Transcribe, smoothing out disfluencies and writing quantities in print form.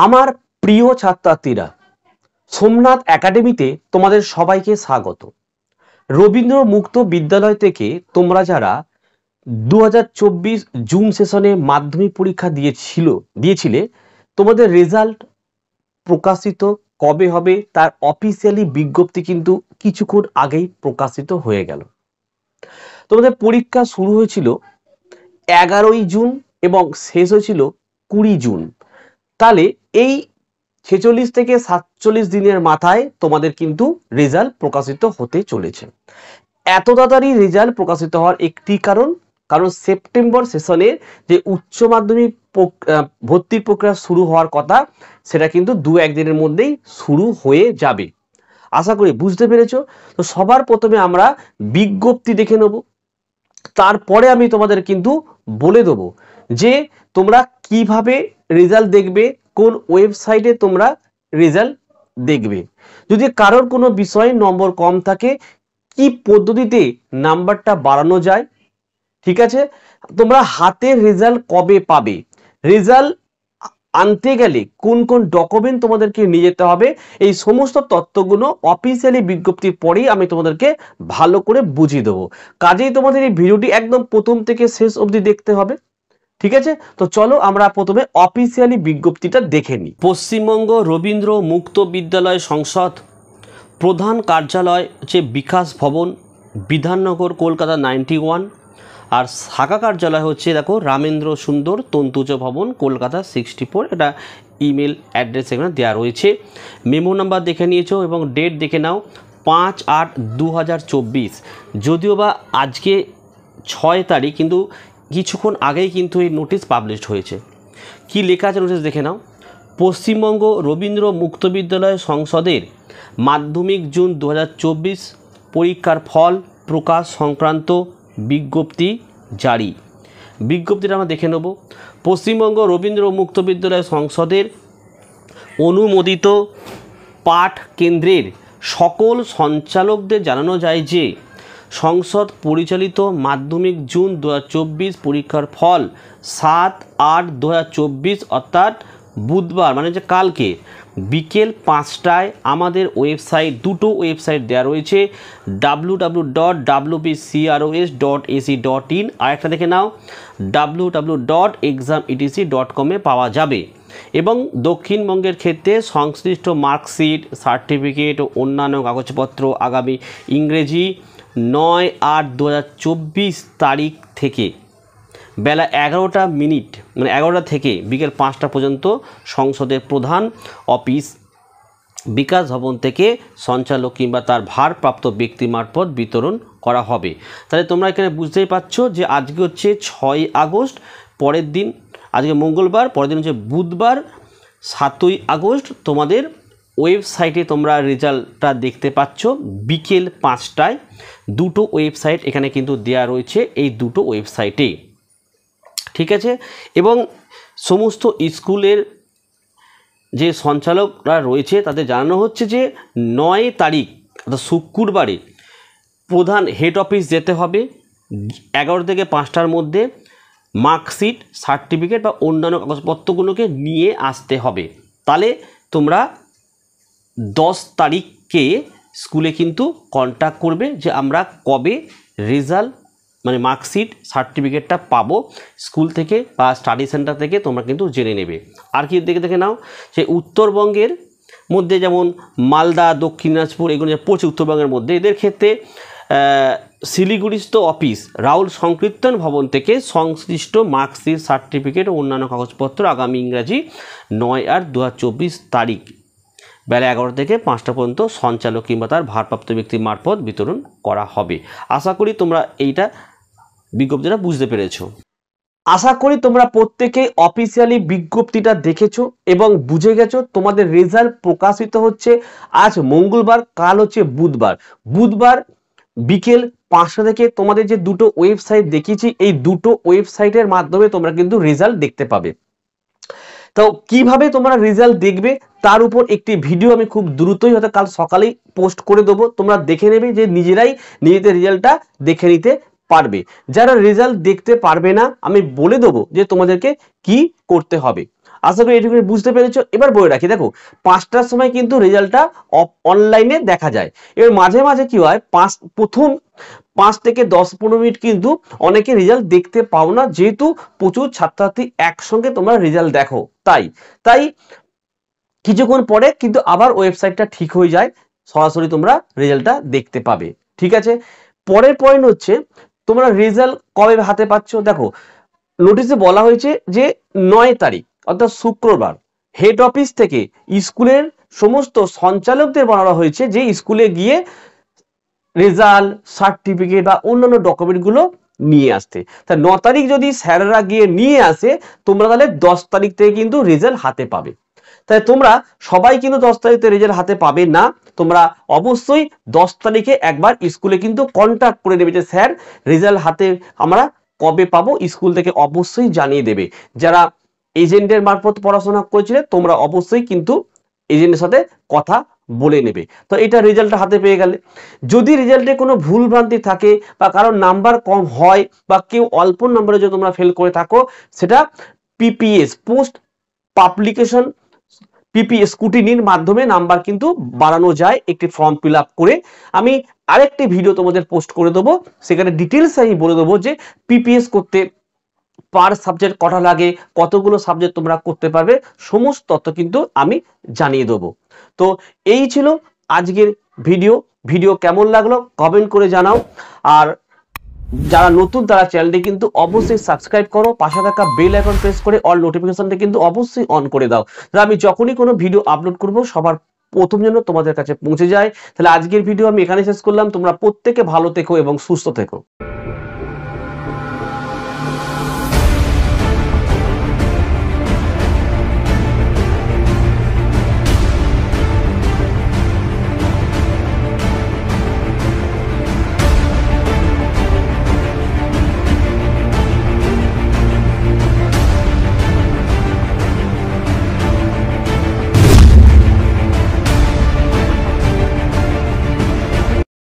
আমার প্রিয় ছাত্রছাত্রীরা, সোমনাথ একাডেমিতে তোমাদের সবাইকে স্বাগত। রবীন্দ্র মুক্ত বিদ্যালয় থেকে তোমরা যারা 2024 জুন সেশনে মাধ্যমিক পরীক্ষা দিয়েছিলে, তোমাদের রেজাল্ট প্রকাশিত কবে হবে তার অফিসিয়ালি বিজ্ঞপ্তি কিন্তু কিছুক্ষণ আগেই প্রকাশিত হয়ে গেল। তোমাদের পরীক্ষা শুরু হয়েছিল 11ই জুন এবং শেষ হয়েছিল 20 জুন। তাহলে এই 46 থেকে 47 দিনের মাথায় তোমাদের কিন্তু রেজাল্ট প্রকাশিত হতে চলেছে। এত তাড়াতাড়ি রেজাল্ট প্রকাশিত হওয়ার একটি কারণ সেপ্টেম্বর সেশনের যে উচ্চ মাধ্যমিক ভর্তির প্রক্রিয়া শুরু হওয়ার কথা, সেটা কিন্তু 2-1 দিনের মধ্যেই শুরু হয়ে যাবে। আশা করি বুঝতে পেরেছো। তো সবার প্রথমে আমরা বিজ্ঞপ্তি দেখে নেব, তারপরে আমি তোমাদের কিন্তু বলে দেবো যে তোমরা কিভাবে রেজাল্ট দেখবে, কোন ওয়েবসাইটে তোমরা রেজাল্ট দেখবে। যদি কারোর কোনো বিষয়ে নম্বর কম থাকে, কি পদ্ধতিতে নাম্বারটা বাড়ানো যায়, ঠিক আছে। তোমরা হাতে রেজাল্ট কবে পাবে, রেজাল্ট আনতে গেলে কোন কোন ডকুমেন্ট তোমাদেরকে নিয়ে যেতে হবে, এই সমস্ত তথ্যগুলো অফিসিয়ালি বিজ্ঞপ্তির পরেই আমি তোমাদেরকে ভালো করে বুঝিয়ে দেবো। কাজেই তোমাদের এই ভিডিওটি একদম প্রথম থেকে শেষ অবধি দেখতে হবে, ঠিক আছে। তো চলো আমরা প্রথমে অফিসিয়ালি বিজ্ঞপ্তিটা দেখে নিই। পশ্চিমবঙ্গ রবীন্দ্র মুক্ত বিদ্যালয় সংসদ, প্রধান কার্যালয় হচ্ছে বিকাশ ভবন, বিধাননগর, কলকাতা 91। আর শাখা কার্যালয় হচ্ছে দেখো রামেন্দ্র সুন্দর তন্তুজ ভবন, কলকাতা 64। এটা ইমেল অ্যাড্রেস এখানে দেওয়া রয়েছে। মেমো নাম্বার দেখে নিয়েছো এবং ডেট দেখে নাও 5/8/2024। যদিও বা আজকে 6 তারিখ, কিন্তু কিছুক্ষণ আগেই কিন্তু এই নোটিশ পাবলিশড হয়েছে। কি লেখা আছে নোটিশ দেখে নাও। পশ্চিমবঙ্গ রবীন্দ্র মুক্ত বিদ্যালয় সংসদের মাধ্যমিক জুন 2024 পরীক্ষার ফল প্রকাশ সংক্রান্ত বিজ্ঞপ্তি জারি। বিজ্ঞপ্তিটা আমরা দেখে নেব। পশ্চিমবঙ্গ রবীন্দ্র মুক্ত বিদ্যালয় সংসদের অনুমোদিত পাঠ কেন্দ্রের সকল সঞ্চালকদের জানানো যায় যে সংসদ পরিচালিত মাধ্যমিক জুন 2024 পরীক্ষার ফল 7/8/2024 অর্থাৎ বুধবার, মানে যে কালকে বিকেল 5টায় আমাদের ওয়েবসাইট, দুটো ওয়েবসাইট দেওয়া রয়েছে, www.wbcros.ac.in আর একটা দেখে নাও www.exametc.com পাওয়া যাবে। এবং দক্ষিণবঙ্গের ক্ষেত্রে সংশ্লিষ্ট মার্কশিট, সার্টিফিকেট ও অন্যান্য কাগজপত্র আগামী ইংরেজি 9/8/2024 তারিখ থেকে বেলা 11টা মিনিট, মানে 11টা থেকে বিকেল 5টা পর্যন্ত সংসদের প্রধান অফিস বিকাশ ভবন থেকে সঞ্চালক কিংবা তার ভারপ্রাপ্ত ব্যক্তি মারফত বিতরণ করা হবে। তাহলে তোমরা এখানে বুঝতেই পারছো যে আজকে হচ্ছে 6 আগস্ট, পরের দিন আজকে মঙ্গলবার, পরের দিন হচ্ছে বুধবার 7ই আগস্ট। তোমাদের ওয়েবসাইটে তোমরা রেজাল্টটা দেখতে পাচ্ছ বিকেল 5টায়। দুটো ওয়েবসাইট এখানে কিন্তু দেওয়া রয়েছে, এই দুটো ওয়েবসাইটে, ঠিক আছে। এবং সমস্ত স্কুলের যে সঞ্চালকরা রয়েছে তাদের জানানো হচ্ছে যে 9 তারিখ অর্থাৎ শুক্রবারে প্রধান হেড অফিস যেতে হবে, 11 থেকে 5টার মধ্যে মার্কশিট, সার্টিফিকেট বা অন্যান্য কাগজপত্রগুলোকে নিয়ে আসতে হবে। তাহলে তোমরা 10 তারিখকে স্কুলে কিন্তু কন্ট্যাক্ট করবে যে আমরা কবে রেজাল্ট, মানে মার্কশিট, সার্টিফিকেটটা পাবো স্কুল থেকে বা স্টাডি সেন্টার থেকে, তোমরা কিন্তু জেনে নেবে। আর কি দেখে নাও, সে উত্তরবঙ্গের মধ্যে যেমন মালদা, দক্ষিণ দিনাজপুর এগুলো পড়ছে উত্তরবঙ্গের মধ্যে, এদের ক্ষেত্রে শিলিগুড়িস্থ অফিস রাহুল সংকীর্তন ভবন থেকে সংশ্লিষ্ট মার্কশিট, সার্টিফিকেট ও অন্যান্য কাগজপত্র আগামী ইংরাজি 9/8/2024 তারিখ বেলা 11 থেকে 5টা পর্যন্ত সঞ্চালক কিংবা তার ভারপ্রাপ্ত ব্যক্তির মারফত বিতরণ করা হবে। আশা করি তোমরা এইটা বিজ্ঞপ্তিটা বুঝতে পেরেছো। আশা করি তোমরা প্রত্যেকেই অফিসিয়ালি বিজ্ঞপ্তিটা দেখেছো এবং বুঝে গেছো। তোমাদের রেজাল্ট প্রকাশিত হচ্ছে আজ মঙ্গলবার, কাল হচ্ছে বুধবার বিকেল 5টা থেকে। তোমাদের যে দুটো ওয়েবসাইট দেখিয়েছি, এই দুটো ওয়েবসাইটের মাধ্যমে তোমরা কিন্তু রেজাল্ট দেখতে পাবে। তো কিভাবে তোমরা রেজাল্ট দেখবে তার উপর একটি ভিডিও আমি খুব দ্রুতই হয়তো কাল সকালেই পোস্ট করে দেবো, তোমরা দেখে নেবে যে নিজেরাই নিজেদের রেজাল্টটা দেখে নিতে পারবে। যারা রেজাল্ট দেখতে পারবে না, আমি বলে দেবো যে তোমাদেরকে কি করতে হবে। আশা করি এটুকু বুঝতে পেরেছো। এবার বলে রাখি, দেখো 5টার সময় কিন্তু রেজাল্টটা অনলাইনে দেখা যায়। এবার মাঝে মাঝে কি হয়, প্রথম 5 থেকে 10-15 মিনিট কিন্তু অনেকে রেজাল্ট দেখতে পাও না, যেহেতু প্রচুর ছাত্রছাত্রী একসঙ্গে তোমরা রেজাল্ট দেখো। তাই কিছুক্ষণ পরে কিন্তু আবার ওয়েবসাইটটা ঠিক হয়ে যায়, সরাসরি তোমরা রেজাল্টটা দেখতে পাবে। ঠিক আছে, পরের পয়েন্ট হচ্ছে তোমরা রেজাল্ট কবে হাতে পাচ্ছ। দেখো নোটিশে বলা হয়েছে যে 9 তারিখ অর্থাৎ শুক্রবার হেড অফিস থেকে স্কুলের সমস্ত সঞ্চালকদের বলা হয়েছে যে স্কুলে গিয়ে রেজাল্ট, সার্টিফিকেট বা অন্যান্য ডকুমেন্টগুলো নিয়ে আসতে। তা 9 তারিখ যদি স্যাররা গিয়ে নিয়ে আসে, তোমরা তাহলে 10 তারিখ থেকে কিন্তু রেজাল্ট হাতে পাবে। তাই তোমরা সবাই কিন্তু 10 তারিখে রেজাল্ট হাতে পাবে না, তোমরা অবশ্যই 10 তারিখে একবার স্কুলে কিন্তু কন্ট্যাক্ট করে নেবে যে স্যার রেজাল্ট হাতে আমরা কবে পাবো, স্কুল থেকে অবশ্যই জানিয়ে দেবে। যারা এজেন্টের মারফত পড়াশোনা করেছিলে তোমরা অবশ্যই কিন্তু এজেন্টের সাথে কথা বলে নেবে। তো এটা রেজাল্টটা হাতে পেয়ে গেলে। যদি রেজাল্টে কোনো ভুল ভ্রান্তি থাকে বা কারোর নাম্বার কম হয় বা কেউ অল্প নম্বরে যদি তোমরা ফেল করে থাকো, সেটা পিপিএস পোস্ট পাবলিকেশন পিপিএস স্কুটিনির মাধ্যমে নাম্বার কিন্তু বাড়ানো যায় একটি ফর্ম ফিল আপ করে। আমি আরেকটি ভিডিও তোমাদের পোস্ট করে দেবো, সেখানে ডিটেলস আমি বলে দেবো যে পিপিএস করতে পার সাবজেক্ট কটা লাগে, কতগুলো সাবজেক্ট তোমরা করতে পারবে, সমস্ত তথ্য কিন্তু আমি জানিয়ে দেবো। তো এই ছিল আজকের ভিডিও কেমন লাগলো কমেন্ট করে জানাও। আর যারা নতুন তারা চ্যানেলটি কিন্তু অবশ্যই সাবস্ক্রাইব করো, পাশে থাকা বেল আইকন প্রেস করে অল নোটিফিকেশনটা কিন্তু অবশ্যই অন করে দাও, তাহলে আমি যখনই কোনো ভিডিও আপলোড করব সবার প্রথম যেন তোমাদের কাছে পৌঁছে যায়। তাহলে আজকের ভিডিও আমি এখানে শেষ করলাম। তোমরা প্রত্যেকে ভালো থেকো এবং সুস্থ থেকো।